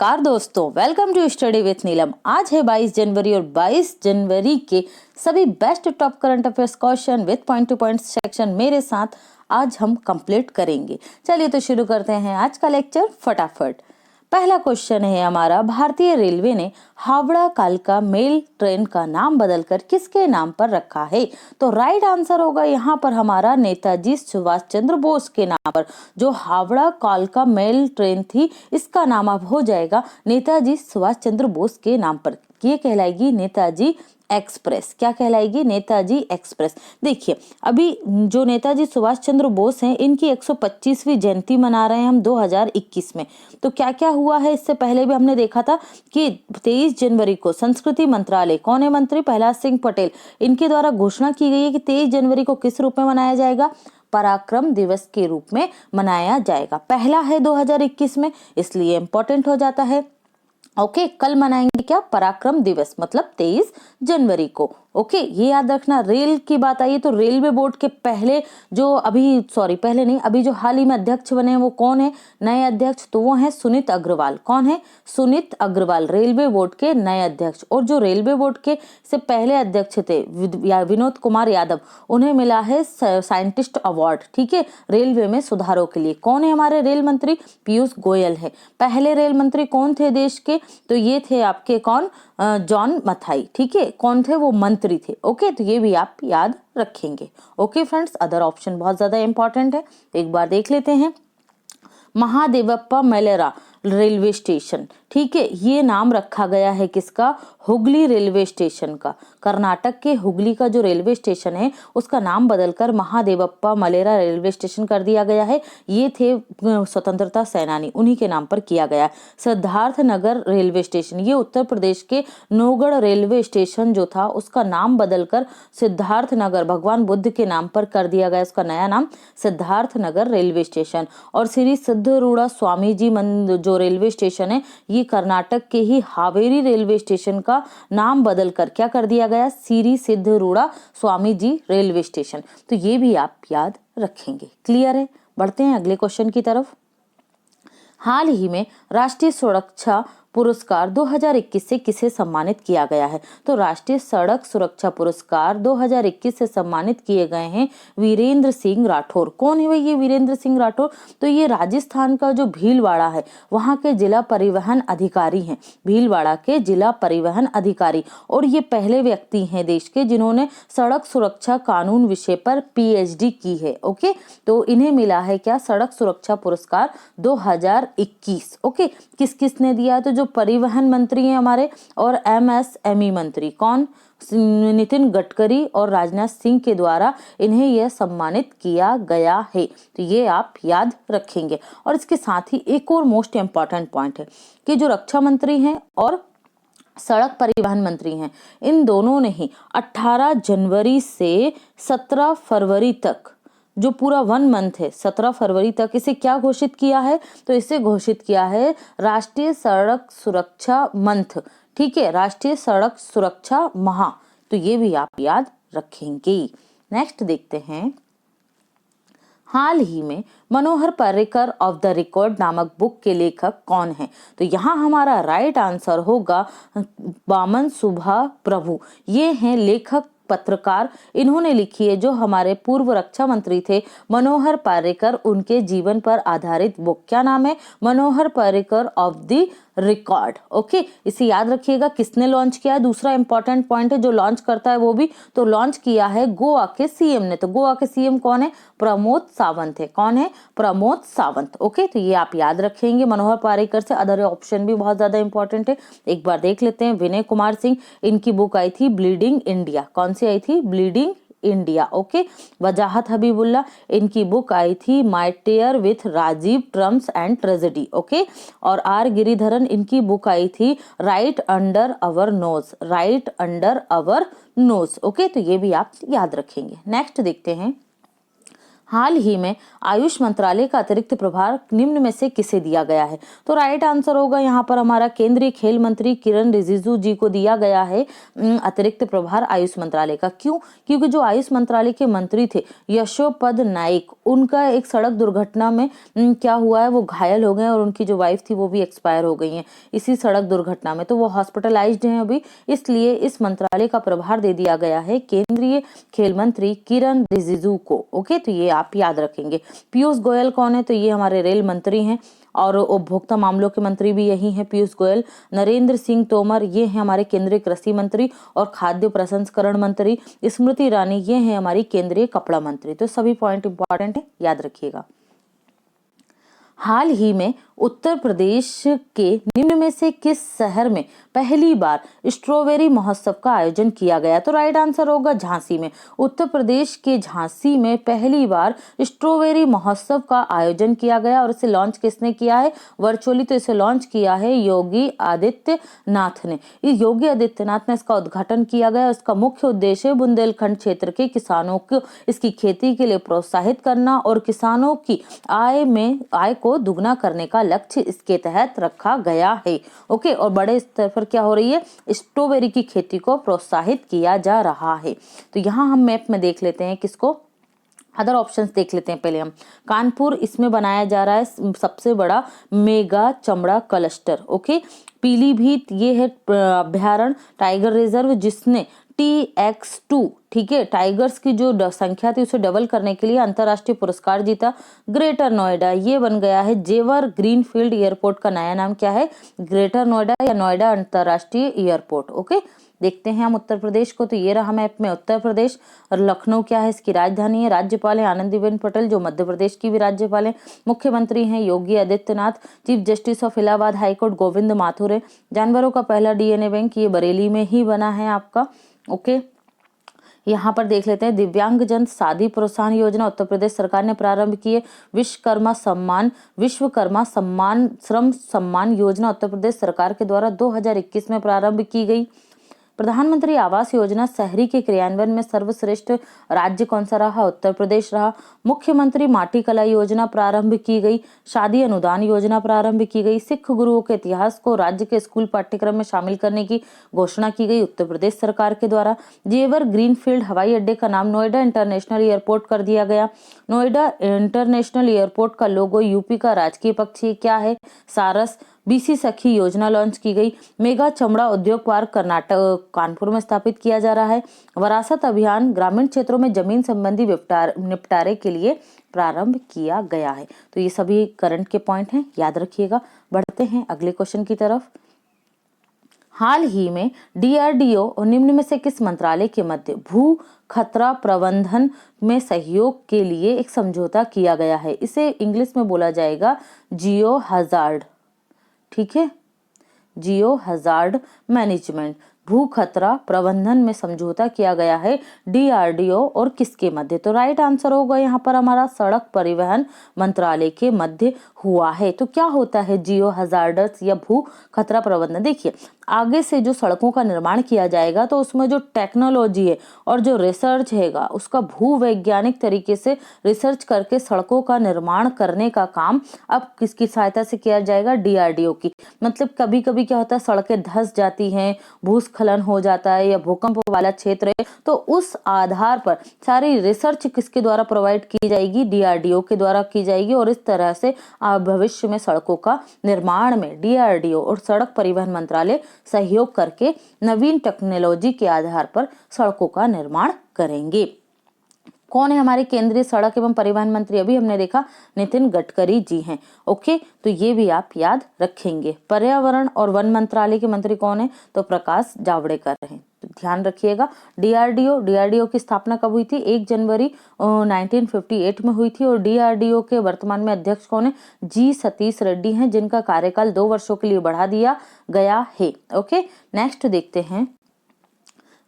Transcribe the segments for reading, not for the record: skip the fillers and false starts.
नमस्कार दोस्तों, welcome to study with नीलम। आज है 22 जनवरी और 22 जनवरी के सभी best top current affairs question with point two point section मेरे साथ आज हम कंप्लीट करेंगे। चलिए तो शुरू करते हैं आज का लेक्चर फटाफट। पहला क्वेश्चन है हमारा, भारतीय रेलवे ने हावड़ा कालका मेल ट्रेन का नाम बदलकर किसके नाम पर रखा है? तो राइट आंसर होगा यहाँ पर हमारा नेताजी सुभाष चंद्र बोस के नाम पर। जो हावड़ा कालका मेल ट्रेन थी, इसका नाम अब हो जाएगा नेताजी सुभाष चंद्र बोस के नाम पर। ये कहलाएगी नेताजी एक्सप्रेस। क्या कहलाएगी? नेताजी एक्सप्रेस। देखिए, अभी जो नेताजी सुभाष चंद्र बोस हैं, इनकी 125वीं जयंती मना रहे हैं हम 2021 में। तो क्या क्या हुआ है, इससे पहले भी हमने देखा था कि 23 जनवरी को संस्कृति मंत्रालय, कौन है मंत्री? प्रहलाद सिंह पटेल, इनके द्वारा घोषणा की गई है कि 23 जनवरी को किस रूप में मनाया जाएगा? पराक्रम दिवस के रूप में मनाया जाएगा। पहला है 2021 में, इसलिए इंपॉर्टेंट हो जाता है। ओके, कल मनाएंगे क्या? पराक्रम दिवस, मतलब 23 जनवरी को। ओके, ये याद रखना। रेल की बात आई है तो रेलवे बोर्ड के पहले जो अभी जो हाल ही में अध्यक्ष बने हैं वो कौन है? नए अध्यक्ष, तो वो है सुनीत अग्रवाल। कौन है? सुनीत अग्रवाल, रेलवे बोर्ड के नए अध्यक्ष। और जो रेलवे बोर्ड के से पहले अध्यक्ष थे विनोद कुमार यादव, उन्हें मिला है साइंटिस्ट अवार्ड, ठीक है, रेलवे में सुधारों के लिए। कौन है हमारे रेल मंत्री? पीयूष गोयल है। पहले रेल मंत्री कौन थे देश के? तो ये थे आपके कौन? जॉन मथाई, ठीक है। कौन थे? वो मंत्री थे। ओके, तो ये भी आप याद रखेंगे। ओके फ्रेंड्स, अदर ऑप्शन बहुत ज्यादा इंपॉर्टेंट है, एक बार देख लेते हैं। महादेवप्पा मेलेरा रेलवे स्टेशन, ठीक है, ये नाम रखा गया है किसका? हुगली रेलवे स्टेशन का। कर्नाटक के हुगली का जो रेलवे स्टेशन है, उसका नाम बदलकर महादेवप्पा मलेरा रेलवे स्टेशन कर दिया गया है। ये थे स्वतंत्रता सेनानी, उन्हीं के नाम पर किया गया है। सिद्धार्थ नगर रेलवे स्टेशन, ये उत्तर प्रदेश के नौगढ़ रेलवे स्टेशन जो था, उसका नाम बदलकर सिद्धार्थ नगर, भगवान बुद्ध के नाम पर कर दिया गया, उसका नया नाम सिद्धार्थ नगर रेलवे स्टेशन। और श्री सिद्धरूढ़ा स्वामी जी जो रेलवे स्टेशन है, ये कर्नाटक के ही हावेरी रेलवे स्टेशन का नाम बदलकर क्या कर दिया गया? Shri सिद्धरूढ़ा Swami ji railway station. तो ये भी आप याद रखेंगे। क्लियर है? बढ़ते हैं अगले क्वेश्चन की तरफ। हाल ही में राष्ट्रीय सुरक्षा पुरस्कार 2021 से किसे सम्मानित किया गया है? तो राष्ट्रीय सड़क सुरक्षा पुरस्कार 2021 से सम्मानित किए गए हैं वीरेंद्र सिंह राठौर। कौन है भाई ये वीरेंद्र सिंह राठौर? तो ये राजस्थान का जो भीलवाड़ा है, वहां के जिला परिवहन अधिकारी हैं। भीलवाड़ा के जिला परिवहन अधिकारी, और ये पहले व्यक्ति हैं देश के जिन्होंने सड़क सुरक्षा कानून विषय पर पीएचडी की है। ओके, तो इन्हें मिला है क्या? सड़क सुरक्षा पुरस्कार 2021। ओके, किस किस ने दिया? तो जो परिवहन मंत्री हैं हमारे और एमएसएमई मंत्री, कौन? नितिन गडकरी और राजनाथ सिंह के द्वारा इन्हें यह सम्मानित किया गया है। तो ये आप याद रखेंगे। और इसके साथ ही एक और मोस्ट इंपॉर्टेंट पॉइंट है कि जो रक्षा मंत्री हैं और सड़क परिवहन मंत्री हैं, इन दोनों ने ही 18 जनवरी से 17 फरवरी तक, जो पूरा 1 मंथ है, 17 फरवरी तक, इसे क्या घोषित किया है? तो इसे घोषित किया है राष्ट्रीय सड़क सुरक्षा मंथ, ठीक है, राष्ट्रीय सड़क सुरक्षा माह। तो ये भी आप याद रखेंगे। नेक्स्ट देखते हैं। हाल ही में मनोहर पर्रिकर ऑफ द रिकॉर्ड नामक बुक के लेखक कौन है? तो यहाँ हमारा राइट आंसर होगा वामन सुभा प्रभु। ये हैं लेखक, पत्रकार। इन्होंने लिखी है जो हमारे पूर्व रक्षा मंत्री थे मनोहर पर्रिकर, उनके जीवन पर आधारित बुक। क्या नाम है? Manohar Parrikar off the record. Okay, इसे याद रखिएगा। किसने लॉन्च किया है? दूसरा इंपॉर्टेंट पॉइंट है, जो लॉन्च करता है वो भी तो लॉन्च किया है गोवा के सीएम ने। तो गोवा के सीएम कौन है? प्रमोद सावंत है। कौन है? प्रमोद सावंत। ओके, तो ये आप याद रखेंगे मनोहर पर्रिकर से। अदर ऑप्शन भी बहुत ज्यादा इंपॉर्टेंट है, एक बार देख लेते हैं। विनय कुमार सिंह, इनकी बुक आई थी ब्लीडिंग इंडिया। कौन सी आई थी? Bleeding India. ओके, वजाहत हबीबुल्ला, इनकी बुक आई थी माय टेयर with Rajiv triumphs and tragedy. Okay, और आर गिरिधरन, इनकी बुक आई थी right under our nose, right under our nose. Okay, तो ये भी आप याद रखेंगे। नेक्स्ट देखते हैं। हाल ही में आयुष मंत्रालय का अतिरिक्त प्रभार निम्न में से किसे दिया गया है? तो राइट आंसर होगा यहाँ पर हमारा केंद्रीय खेल मंत्री किरण रिजिजू जी को दिया गया है अतिरिक्त प्रभार आयुष मंत्रालय का। क्यों? क्योंकि जो आयुष मंत्रालय के मंत्री थे यशोपद नाइक, उनका एक सड़क दुर्घटना में क्या हुआ है, वो घायल हो गए और उनकी जो वाइफ थी वो भी एक्सपायर हो गई हैं इसी सड़क दुर्घटना में, तो वो हॉस्पिटलाइज्ड हैं अभी, इसलिए इस मंत्रालय का प्रभार दे दिया गया है केंद्रीय खेल मंत्री किरण रिजिजू को। ओके, तो ये आप याद रखेंगे। पीयूष गोयल कौन है? तो ये हमारे रेल मंत्री हैं और उपभोक्ता मामलों के मंत्री भी यही हैं पीयूष गोयल। नरेंद्र सिंह तोमर ये हैं हमारे केंद्रीय कृषि मंत्री और खाद्य प्रसंस्करण मंत्री। स्मृति ईरानी ये हैं हमारी केंद्रीय कपड़ा मंत्री। तो सभी पॉइंट इंपॉर्टेंट है, याद रखिएगा। हाल ही में उत्तर प्रदेश के निम्न में से किस शहर में पहली बार स्ट्रॉबेरी महोत्सव का आयोजन किया गया? तो राइट आंसर होगा झांसी में। उत्तर प्रदेश के झांसी में पहली बार स्ट्रॉबेरी महोत्सव का आयोजन किया गया और इसे लॉन्च किसने किया है? वर्चुअली तो इसे लॉन्च किया है योगी आदित्यनाथ ने। योगी आदित्यनाथ ने इसका उद्घाटन किया गया। इसका मुख्य उद्देश्य बुंदेलखंड क्षेत्र के किसानों को इसकी खेती के लिए प्रोत्साहित करना और किसानों की आय को दुगना करने का लक्ष्य इसके तहत रखा गया है। ओके, और बड़े स्तर पर क्या हो रही है? स्ट्रॉबेरी की खेती को प्रोत्साहित किया जा रहा है। तो यहाँ हम मैप में देख लेते हैं किसको, अदर ऑप्शंस देख लेते हैं पहले हम। कानपुर इसमें बनाया जा रहा है सबसे बड़ा मेगा चमड़ा क्लस्टर। ओके, पीलीभीत ये है अभ्यारण्य टाइगर रिजर्व जिसने TX2 ठीक है टाइगर्स की जो संख्या थी उसे डबल करने के लिए अंतरराष्ट्रीय पुरस्कार जीता। ग्रेटर नोएडा ये बन गया है जेवर ग्रीनफील्ड एयरपोर्ट का नया नाम क्या है? ग्रेटर नोएडा या नोएडा अंतरराष्ट्रीय एयरपोर्ट। ओके, देखते हैं हम उत्तर प्रदेश को। तो ये रहा मैप में उत्तर प्रदेश। और लखनऊ क्या है? इसकी राजधानी है। राज्यपाल है आनंदीबेन पटेल जो मध्य प्रदेश की भी राज्यपाल है। मुख्यमंत्री हैं Yogi Adityanath. Chief justice of Allahabad high court Govind Mathur है। जानवरों का पहला DNA बैंक ये बरेली में ही बना है आपका। ओके, यहाँ पर देख लेते हैं दिव्यांगजन शादी प्रोत्साहन योजना उत्तर प्रदेश सरकार ने प्रारंभ की है। विश्वकर्मा सम्मान श्रम सम्मान योजना उत्तर प्रदेश सरकार के द्वारा 2021 में प्रारंभ की गई। प्रधानमंत्री आवास योजना शहरी के क्रियान्वयन में सर्वश्रेष्ठ राज्य कौन सा रहा? उत्तर प्रदेश रहा। मुख्यमंत्री माटी कला योजना प्रारंभ की गई। शादी अनुदान योजना प्रारंभ की गई। सिख गुरुओं के इतिहास को राज्य के स्कूल पाठ्यक्रम में शामिल करने की घोषणा की गई उत्तर प्रदेश सरकार के द्वारा। जेवर ग्रीनफील्ड हवाई अड्डे का नाम नोएडा इंटरनेशनल एयरपोर्ट कर दिया गया। नोएडा इंटरनेशनल एयरपोर्ट का लोगो यूपी का राजकीय पक्षी क्या है? सारस। BC सखी योजना लॉन्च की गई। मेगा चमड़ा उद्योग पार्क कर्नाटक कानपुर में स्थापित किया जा रहा है। वरासत अभियान ग्रामीण क्षेत्रों में जमीन संबंधी निपटारे के लिए प्रारंभ किया गया है। तो ये सभी करंट के पॉइंट हैं, याद रखिएगा। बढ़ते हैं अगले क्वेश्चन की तरफ। हाल ही में DRDO और निम्न में से किस मंत्रालय के मध्य भू खतरा प्रबंधन में सहयोग के लिए एक समझौता किया गया है? इसे इंग्लिश में बोला जाएगा जियो हजार्ड। ठीक है, जियो हजार्ड मैनेजमेंट भू खतरा प्रबंधन में समझौता किया गया है DRDO और किसके मध्य? तो राइट आंसर होगा यहाँ पर हमारा सड़क परिवहन मंत्रालय के मध्य हुआ है। तो क्या होता है जियो हजार्डस या भू खतरा प्रबंधन? देखिए, आगे से जो सड़कों का निर्माण किया जाएगा तो उसमें जो टेक्नोलॉजी है और जो रिसर्च हैगा उसका भू वैज्ञानिक तरीके से रिसर्च करके सड़कों का निर्माण करने का काम अब किसकी सहायता से किया जाएगा? DRDO की। मतलब कभी कभी क्या होता है सड़कें धंस जाती हैं, भूस्खलन हो जाता है या भूकंप वाला क्षेत्र है, तो उस आधार पर सारी रिसर्च किसके द्वारा प्रोवाइड की जाएगी? DRDO के द्वारा की जाएगी। और इस तरह से भविष्य में सड़कों का निर्माण में DRDO और सड़क परिवहन मंत्रालय सहयोग करके नवीन टेक्नोलॉजी के आधार पर सड़कों का निर्माण करेंगे। कौन है हमारे केंद्रीय सड़क एवं परिवहन मंत्री? अभी हमने देखा नितिन गडकरी जी हैं। ओके, तो ये भी आप याद रखेंगे। पर्यावरण और वन मंत्रालय के मंत्री कौन है? तो प्रकाश जावड़ेकर हैं। तो ध्यान रखिएगा। DRDO की स्थापना कब हुई थी? 1 जनवरी 1958 में हुई थी। और DRDO के वर्तमान में अध्यक्ष कौन है? G सतीश रेड्डी हैं, जिनका कार्यकाल 2 वर्षों के लिए बढ़ा दिया गया है। ओके, नेक्स्ट देखते हैं।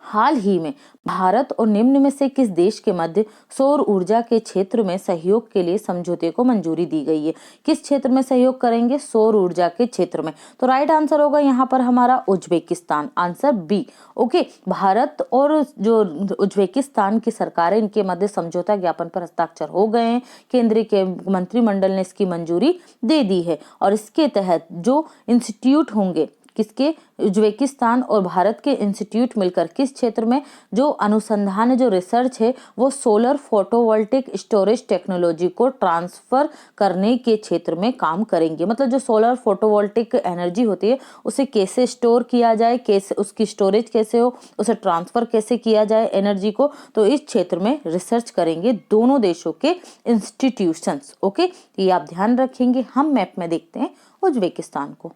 हाल ही में भारत और निम्न में से किस देश के मध्य सौर ऊर्जा के क्षेत्र में सहयोग के लिए समझौते को मंजूरी दी गई है? किस क्षेत्र में सहयोग करेंगे? सौर ऊर्जा के क्षेत्र में। तो राइट आंसर होगा यहाँ पर हमारा Uzbekistan, answer B. Okay, Bharat और जो उज्बेकिस्तान की सरकार है इनके मध्य समझौता ज्ञापन पर हस्ताक्षर हो गए हैं। केंद्रीय के मंत्रिमंडल ने इसकी मंजूरी दे दी है और इसके तहत जो इंस्टीट्यूट होंगे, किसके, उज्बेकिस्तान और भारत के इंस्टीट्यूट मिलकर किस क्षेत्र में जो अनुसंधान है, जो रिसर्च है, वो सोलर फोटोवोल्टिक स्टोरेज टेक्नोलॉजी को ट्रांसफर करने के क्षेत्र में काम करेंगे। मतलब जो सोलर फोटोवोल्टिक एनर्जी होती है उसे कैसे स्टोर किया जाए, कैसे उसकी स्टोरेज कैसे हो, उसे ट्रांसफर कैसे किया जाए एनर्जी को, तो इस क्षेत्र में रिसर्च करेंगे दोनों देशों के इंस्टीट्यूशंस। ओके, ये आप ध्यान रखेंगे। हम मैप में देखते हैं उज्बेकिस्तान को।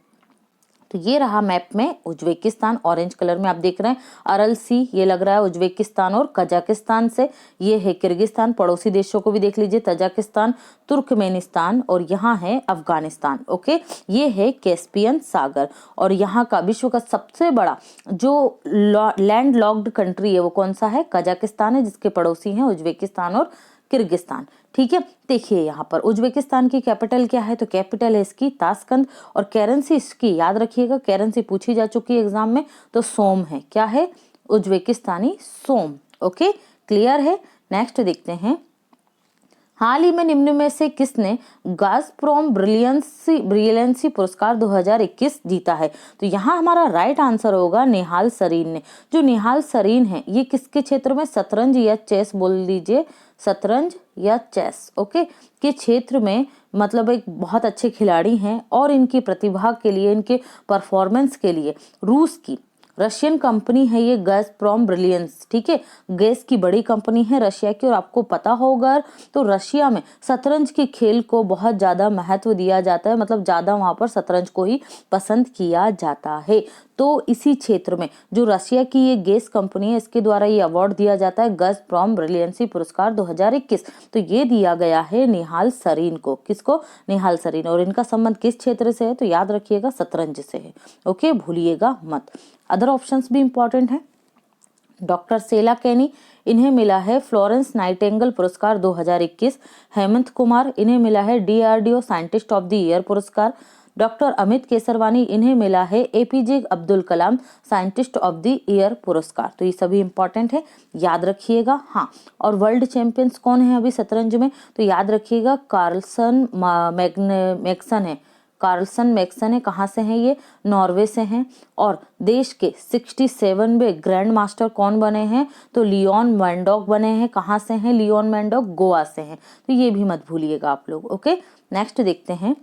तो ये रहा मैप में उज्बेकिस्तान, ऑरेंज कलर में आप देख रहे हैं। अरल सी ये लग रहा है उज्बेकिस्तान और कजाकिस्तान से। ये है किर्गिस्तान, पड़ोसी देशों को भी देख लीजिए, तजाकिस्तान, तुर्कमेनिस्तान और यहाँ है अफगानिस्तान। ओके, ये है कैस्पियन सागर और यहाँ का विश्व का सबसे बड़ा जो लैंड लॉक्ड कंट्री है वो कौन सा है? कजाकिस्तान है, जिसके पड़ोसी हैं उज्बेकिस्तान और किर्गिस्तान। ठीक है, देखिए यहाँ पर उज्बेकिस्तान की कैपिटल क्या है? तो कैपिटल है इसकी ताशकंद और करेंसी इसकी, याद रखिएगा करेंसी पूछी जा चुकी है एग्जाम में, तो सोम है। क्या है? उज्बेकिस्तानी सोम। ओके, क्लियर है। नेक्स्ट देखते हैं, हाल ही में निम्न में से किसने गाज़प्रोम ब्रिलियंसी पुरस्कार 2021 जीता है? तो यहाँ हमारा राइट आंसर होगा निहाल सरीन ने। जो निहाल सरीन है ये किसके क्षेत्र में? शतरंज या चेस बोल लीजिए, शतरंज या चेस, ओके, के क्षेत्र में मतलब एक बहुत अच्छे खिलाड़ी हैं और इनकी प्रतिभा के लिए, इनके परफॉर्मेंस के लिए रूस की रशियन कंपनी है ये गाज़प्रोम ब्रिलियंस, ठीक है, गैस की बड़ी कंपनी है रशिया की। और आपको पता होगा तो रशिया में शतरंज के खेल को बहुत ज़्यादा महत्व दिया जाता है, मतलब ज़्यादा वहाँ पर शतरंज को ही पसंद किया जाता है। तो इसी क्षेत्र में जो रशिया की ये गैस कंपनी है इसके द्वारा ये अवार्ड दिया जाता है गाज़प्रोम ब्रिलियंसी पुरस्कार 2021। तो ये दिया गया है निहाल सरीन को। किसको? निहाल सरीन। और इनका संबंध किस क्षेत्र से है? तो याद रखिएगा शतरंज से है। ओके, भूलिएगा मत। अदर ऑप्शंस भी इंपॉर्टेंट है। डॉक्टर सेला कैनी, इन्हें मिला है फ्लोरेंस नाइटिंगेल पुरस्कार 2021। हेमंत कुमार, इन्हें मिला है DRDO scientist of the year पुरस्कार। डॉक्टर अमित केसरवानी, इन्हें मिला है APJ Abdul Kalam scientist of the year पुरस्कार। तो ये सभी इंपॉर्टेंट है, याद रखिएगा। हाँ, और वर्ल्ड चैंपियंस कौन है अभी शतरंज में? तो याद रखिएगा कार्लसन मैक्सन है। कार्लसन मैक्सन है। कहाँ से हैं ये? नॉर्वे से हैं। और देश के 67वें ग्रैंड मास्टर कौन बने हैं? तो लियोन मैंडोक बने हैं। कहाँ से हैं लियोन मैंडोक? गोवा से हैं। तो ये भी मत भूलिएगा आप लोग। ओके, नेक्स्ट देखते हैं।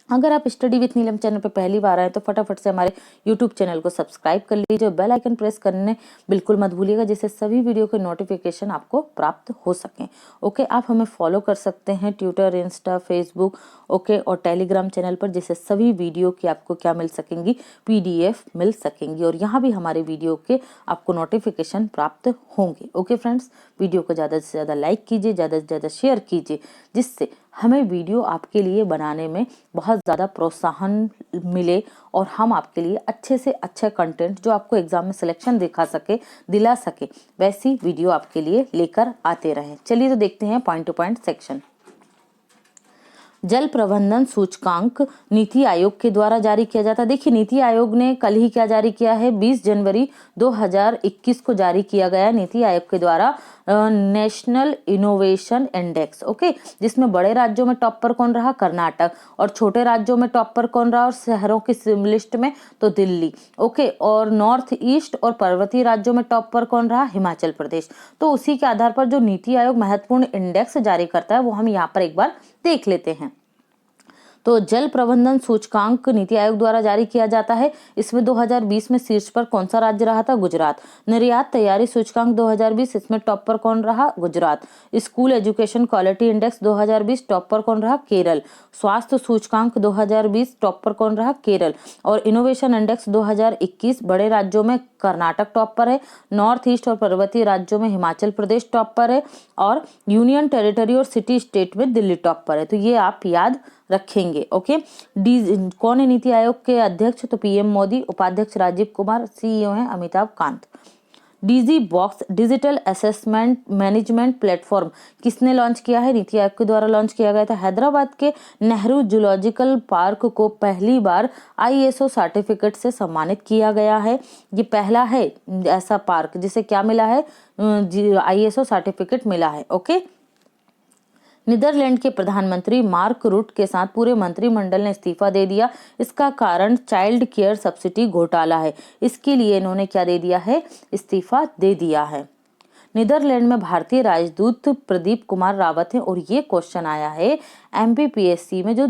अगर आप स्टडी विथ नीलम चैनल पर पहली बार आए तो फटाफट से हमारे यूट्यूब चैनल को सब्सक्राइब कर लीजिए, बेल आइकन प्रेस करने बिल्कुल मत भूलिएगा, जिससे सभी वीडियो के नोटिफिकेशन आपको प्राप्त हो सकें। ओके, आप हमें फॉलो कर सकते हैं ट्विटर, इंस्टा, फेसबुक, ओके, और टेलीग्राम चैनल पर, जिससे सभी वीडियो की आपको क्या मिल सकेंगी? PDF मिल सकेंगी। और यहाँ भी हमारे वीडियो के आपको नोटिफिकेशन प्राप्त होंगे। ओके फ्रेंड्स, वीडियो को ज़्यादा से ज़्यादा लाइक कीजिए, ज़्यादा से ज़्यादा शेयर कीजिए, जिससे हमें वीडियो आपके लिए बनाने में बहुत ज़्यादा प्रोत्साहन मिले और हम आपके लिए अच्छे से अच्छा कंटेंट जो आपको एग्जाम में सिलेक्शन दिला सके वैसी वीडियो आपके लिए लेकर आते रहें। चलिए तो देखते हैं पॉइंट टू पॉइंट सेक्शन। जल प्रबंधन सूचकांक नीति आयोग के द्वारा जारी किया जाता है। देखिए, नीति आयोग ने कल ही क्या जारी किया है? 20 जनवरी 2021 को जारी किया गया नीति आयोग के द्वारा नेशनल इनोवेशन इंडेक्स, ओके, जिसमें बड़े राज्यों में टॉप पर कौन रहा? कर्नाटक। और छोटे राज्यों में टॉप पर कौन रहा? और शहरों की लिस्ट में तो दिल्ली, ओके, और नॉर्थ ईस्ट और पर्वतीय राज्यों में टॉप पर कौन रहा? हिमाचल प्रदेश। तो उसी के आधार पर जो नीति आयोग महत्वपूर्ण इंडेक्स जारी करता है वो हम यहाँ पर एक बार देख लेते हैं। तो जल प्रबंधन सूचकांक नीति आयोग द्वारा जारी किया जाता है। इसमें 2020 में शीर्ष पर कौन सा राज्य रहा था? गुजरात। निर्यात तैयारी सूचकांक 2020, इसमें टॉप पर कौन रहा? Gujarat. School education quality index 2020 top पर कौन रहा? केरल। स्वास्थ्य सूचकांक 2020 टॉप पर कौन रहा? केरल। और इनोवेशन इंडेक्स 2021 बड़े राज्यों में कर्नाटक टॉप पर है, नॉर्थ ईस्ट और पर्वतीय राज्यों में हिमाचल प्रदेश टॉप पर है, और यूनियन टेरिटरी और सिटी स्टेट में दिल्ली टॉप पर है। तो ये आप याद रखेंगे। ओके, कौन है नीति आयोग के अध्यक्ष? तो PM मोदी। उपाध्यक्ष राजीव कुमार। CEO हैं Amitabh Kant. DG box digital assessment management platform किसने लॉन्च किया है? नीति आयोग के द्वारा लॉन्च किया गया था। हैदराबाद के नेहरू जूलॉजिकल पार्क को पहली बार आईएसओ सर्टिफिकेट से सम्मानित किया गया है। ये पहला है ऐसा पार्क जिसे क्या मिला है? आईएसओ सर्टिफिकेट मिला है। ओके। नीदरलैंड के प्रधानमंत्री मार्क रूट के साथ पूरे मंत्रिमंडल ने इस्तीफा दे दिया। इसका कारण चाइल्ड केयर सब्सिडी घोटाला है। इसके लिए इन्होंने क्या दे दिया है? इस्तीफा दे दिया है। नीदरलैंड में भारतीय राजदूत प्रदीप कुमार रावत हैं और ये क्वेश्चन आया है एमपीपीएससी में, जो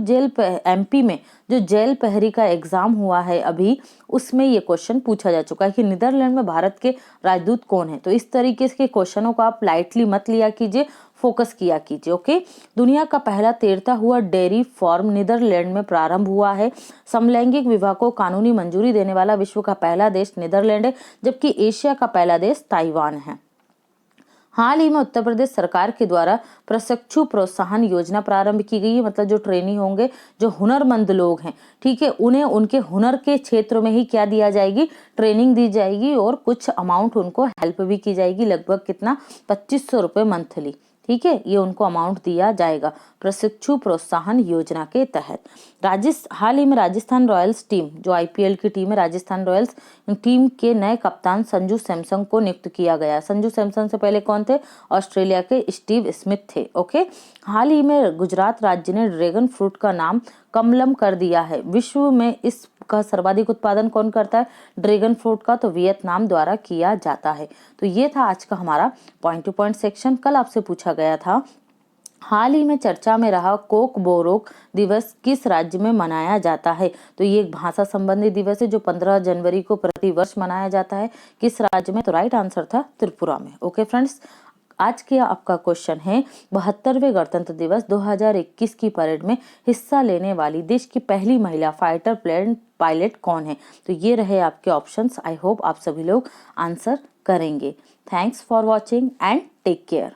एमपी में जो जेल पहरी का एग्जाम हुआ है अभी, उसमें ये क्वेश्चन पूछा जा चुका है कि नीदरलैंड में भारत के राजदूत कौन है। तो इस तरीके के क्वेश्चनों को आप लाइटली मत लिया कीजिए, फोकस किया कीजिए। ओके। दुनिया का पहला तैरता हुआ डेयरी फार्म नीदरलैंड में प्रारंभ हुआ है। समलैंगिक विवाह को कानूनी मंजूरी देने वाला विश्व का पहला देश नीदरलैंड है, जबकि एशिया का पहला देश ताइवान है। हाल ही में उत्तर प्रदेश सरकार के द्वारा प्रशिक्षु प्रोत्साहन योजना प्रारंभ की गई है। मतलब जो ट्रेनी होंगे, जो हुनरमंद लोग हैं, ठीक है, उन्हें उनके हुनर के क्षेत्र में ही क्या दिया जाएगी? ट्रेनिंग दी जाएगी और कुछ अमाउंट उनको हेल्प भी की जाएगी। लगभग कितना? 2500 रुपये मंथली। ठीक है, ये उनको अमाउंट दिया जाएगा प्रशिक्षु प्रोत्साहन योजना के तहत। हाल ही में राजस्थान रॉयल्स टीम, जो आईपीएल की टीम है, राजस्थान रॉयल्स टीम के नए कप्तान संजू सैमसन को नियुक्त किया गया। संजू सैमसन से पहले कौन थे? ऑस्ट्रेलिया के स्टीव स्मिथ थे। ओके। हाल ही में गुजरात राज्य ने ड्रैगन फ्रूट का नाम कमलम कर दिया है। विश्व में इसका सर्वाधिक उत्पादन कौन करता है? ड्रैगन फ्रूट का तो वियतनाम द्वारा किया जाता है। तो ये था आज का हमारा पॉइंट टू पॉइंट सेक्शन। कल आपसे पूछा गया था हाल ही में चर्चा में रहा कोक बोरोक दिवस किस राज्य में मनाया जाता है? तो ये एक भाषा संबंधी दिवस है जो 15 जनवरी को प्रतिवर्ष मनाया जाता है। किस राज्य में? तो राइट आंसर था त्रिपुरा में। ओके फ्रेंड्स, आज के आपका क्वेश्चन है 72वें गणतंत्र दिवस 2021 की परेड में हिस्सा लेने वाली देश की पहली महिला फाइटर प्लेन पायलट कौन है? तो ये रहे आपके ऑप्शंस। आई होप आप सभी लोग आंसर करेंगे। Thanks for watching and take care.